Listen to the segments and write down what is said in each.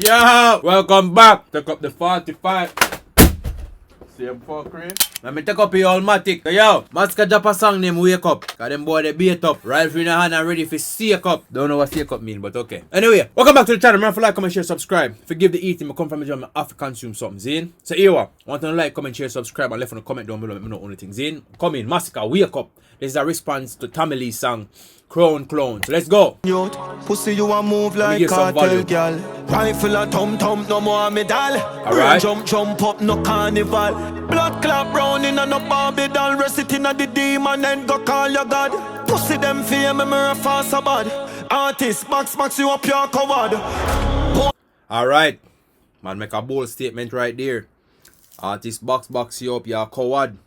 Yo, welcome back. Take up the 45. Same fuckery. Let me take up your Almatic. So yo, Masicka drop a song name Wake Up. Cause them boy they beat up. Rifle in the hand and ready for shake up. Don't know what shake up mean, but okay. Anyway, welcome back to the channel. Remember to like, comment, share, subscribe. Forgive the eating, I come from a job, I have to consume something, zine. So here what? Want to like, comment, share, subscribe, and left on a comment down below. Let me know only thing, zine. Come in, Masicka, Wake Up. This is a response to Tommy Lee's song Clone. So let's go. Pussy you a move like cartel girl. Rifle a thump no more medal. Alright. Jump up no carnival. Blood clot brown in a no Barbie doll. Rest it in a the demon and go call your god. Pussy them fear me fast so bad. Artist box you up your coward. Alright. Man make a bold statement right there. Artist box you up your coward.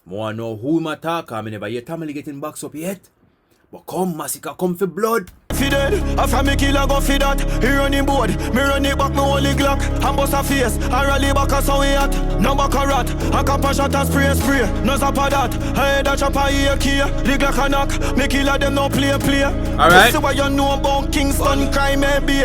More know who my talk. I never hear Tommy Lee getting boxed up yet. But come, Masicka, come for blood. Fi dead, after me killer go fi that. He running board, me run it back, me holy Glock. And bust a face, I rally back a so we at. No back a rat, a cap a shot and spray. No zap a that, I head a chop a ear key. The Glock a knock, me killer them no play. Alright. See what you know about Kingston crime maybe.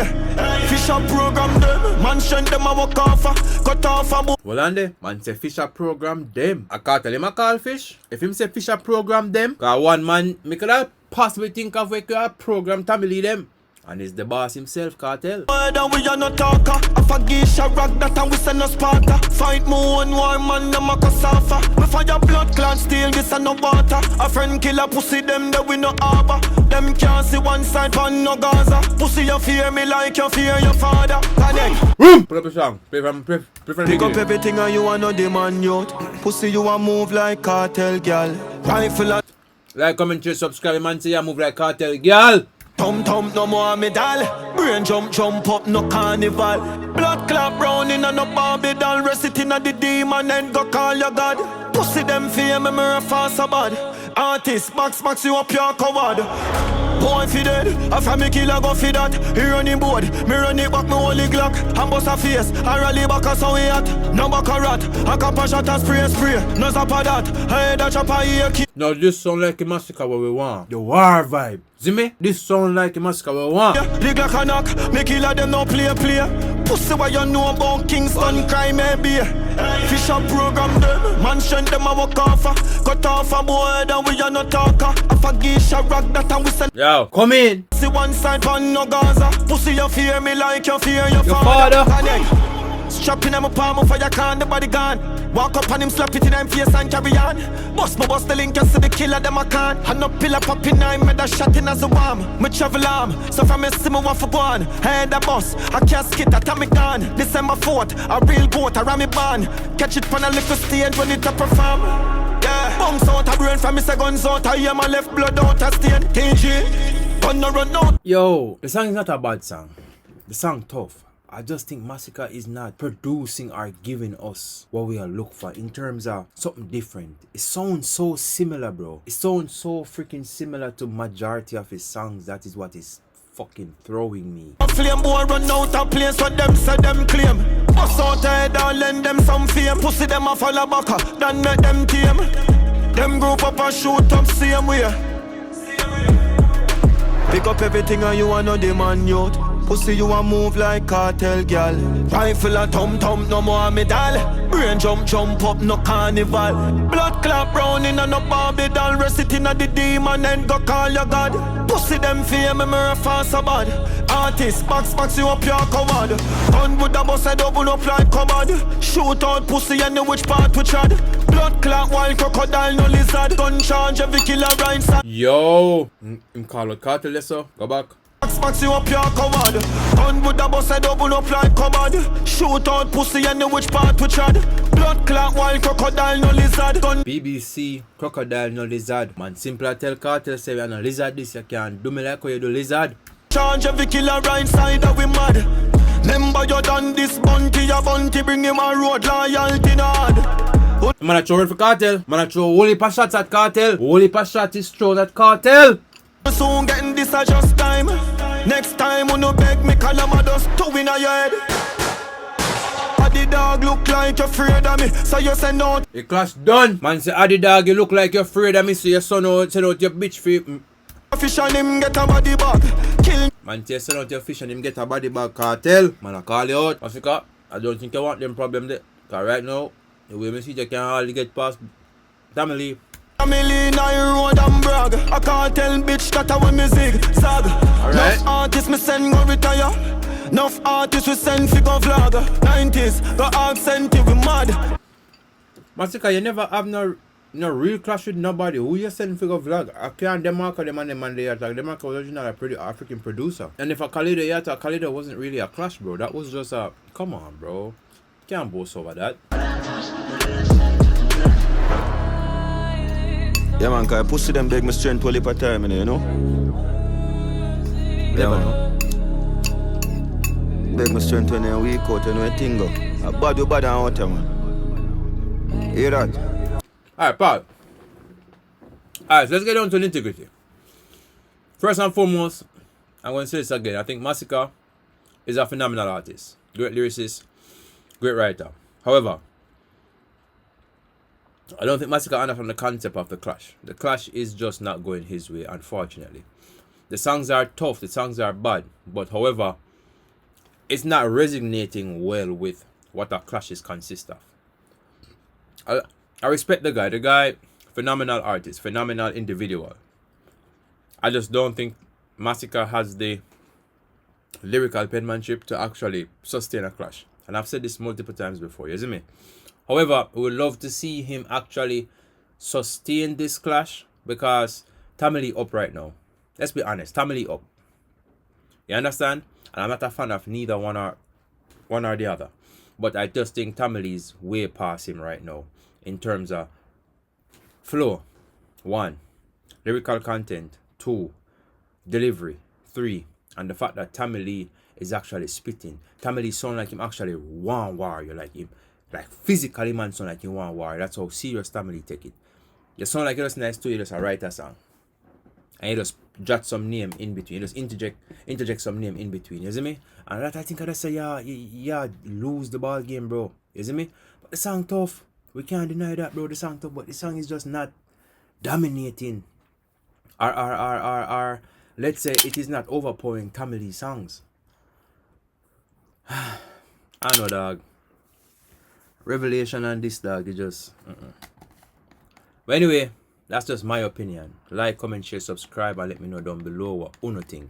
Fisher program them, mansion them a walk off. Cut off a book. Well on there, man say Fisher program them. I can't tell him I call fish. If him say Fisher program them, cause one man me could have possibly think of where a program Tommy Lee them. And it's the boss himself, cartel. And we are not talker. I forgive rock that and we send no sparta. Fight more and war man, no make us suffer. We fire blood clot steel, this and no water. A friend killer pussy them that we no harbor. Them can't see one side pan no Gaza. Pussy you fear me like you fear your father. Connect. Pull up a song. Play from the Pick up beginning. everything and you are no demand youth. Pussy you a move like cartel girl. Rifle a Like, comment, share, subscribe, man. Say I move like cartel, girl. thump no more medal. Brain jump up no carnival. Blood clot brown in a no Barbie doll. Rest it in a the demon and go call your god. Pussy them fear me fast so bad. Artist box you up your coward. Boy fi dead, after me killer go fi that. He running board, me run it back, me holy Glock. And bust a face, I rally back a so we at. No back a rat, a cap a shot and spray. No zap a that, I head a chop a ear key. Now this sound like a Masicka what we want. The war vibe. See me? This sound like a Masicka what we want. The Glock a knock, me killer them no play. Pussy what you know about Kingston crime maybe. Fisher program them, mansion them a walk off. Cut off a boy and we are not talker. I forgive rock that and we send. Yo, come in. See one side pan no Gaza. Pussy you fear me like you fear your father. Strapping him a palm for your can, the body gone. Walk up on him, slap it in him face and carry on. Bust the link, you see the killer them I can. And no pillar popping nine, made a shot in as a worm. Me travel arm, so from me see me want for go on. Head a bus, a casket that time me gone. This is my fort, a real goat, a rammy barn. Catch it on a little stage when it a perform. Yeah, bounce out a brain from me say guns out. I hear my left blood out a stain. KG, gun no run out. Yo, the song is not a bad song. The song tough. I just think Masicka is not producing or giving us what we are looking for in terms of something different. It sounds so similar, bro. It sounds so freaking similar to majority of his songs. That is what is fucking throwing me. Flame boy run out a place what them say them claim. Bust out head and lend them some fame. Pussy them a follow back, then make them tame. Them group up and shoot up same way. Pick up everything and you are no demand youth. Pussy you a move like cartel girl. Rifle a thump no more medal. Brain jump up no carnival. Blood clot brown in a no Barbie doll. Rest it in a the demon and go call your god. Pussy them fear me fast so bad. Artist box you up your coward. Gun with a bus head open up like cupboard. Shoot out pussy and the which part which had. Blood clot wild crocodile no lizard. Gun charge every killer right side. Yo, him call it cartel so go back. Box you up your coward. Gun with a bus head open up like cupboard. Shoot out pussy and the which part which had. Blood clot wild crocodile no lizard. Gun BBC, crocodile no lizard. Man simple tell cartel say we no lizard this. You can't do me like how you do lizard. Charge every killer right side of we mad. Remember you done this bounty, a bounty bring him a road loyalty hard. Man a throw it for cartel. Man a throw whole heap of shots at cartel. Whole heap of shots is thrown at cartel. Soon getting this a just time. Next time when you beg me call him a dust two in a your head. The dog look like you're afraid of me, so you send out. The clash done. Man say the dog you look like you're afraid of me, so you send out your bitch for Fish and him get a body bag. Kill Man, you sell out your fish and him get a body bag. Cartel. Man, I call you out. Masicka, I don't think you want them problem there. Because right now, the way Masicka can hardly get past family. family in I road and brag. I can't tell bitch that I want me zig-zag. Alright. Enough artists me send go retire. Enough artists we send fi go vlog. 90s, go accent you we mad. Masicka, you never have no real clash with nobody. Who you send figure vlog? I can't demark them and them and they attack. Demark was originally a pretty African producer. And if a Khalida you attack, Khalida wasn't really a clash, bro. That was just a come on, bro. Can't boast over that. Yeah man, cause I pussy them beg me strength all the time, you know? Yeah, man. Beg me strength when you're weak out, you know a thing go. A bad you bad and out here, man. Hear that? Alright, Paul. Alright, so let's get down to the integrity. First and foremost, I'm going to say this again. I think Masicka is a phenomenal artist. Great lyricist, great writer. However, I don't think Masicka understands the concept of the clash. The clash is just not going his way, unfortunately. The songs are tough, the songs are bad, but however, it's not resonating well with what a clash is consist of. I respect the guy. The guy, phenomenal artist, phenomenal individual. I just don't think Masicka has the lyrical penmanship to actually sustain a clash. And I've said this multiple times before, you see me? However, we would love to see him actually sustain this clash because Tamale up right now. Let's be honest, Tamale up. You understand? And I'm not a fan of neither one or the other. But I just think Tamale's way past him right now in terms of flow, 1, lyrical content, 2, delivery, 3, and the fact that Tamale is actually spitting. Tamale sound like him actually one warrior, like him. Like physically man sound like he want war. That's how serious Tamale take it. You sound like you just nice to you just write a song. And you just jot some name in between. You just interject some name in between. You see me? And that I think I just say yeah lose the ball game, bro. You see me? But the song tough. We can't deny that, bro. The song tough, but the song is just not dominating. Or let's say it is not overpowering Tamale songs. I know, dog. Revelation on this, dog, it just But anyway, that's just my opinion. Like, comment, share, subscribe, and let me know down below what you think.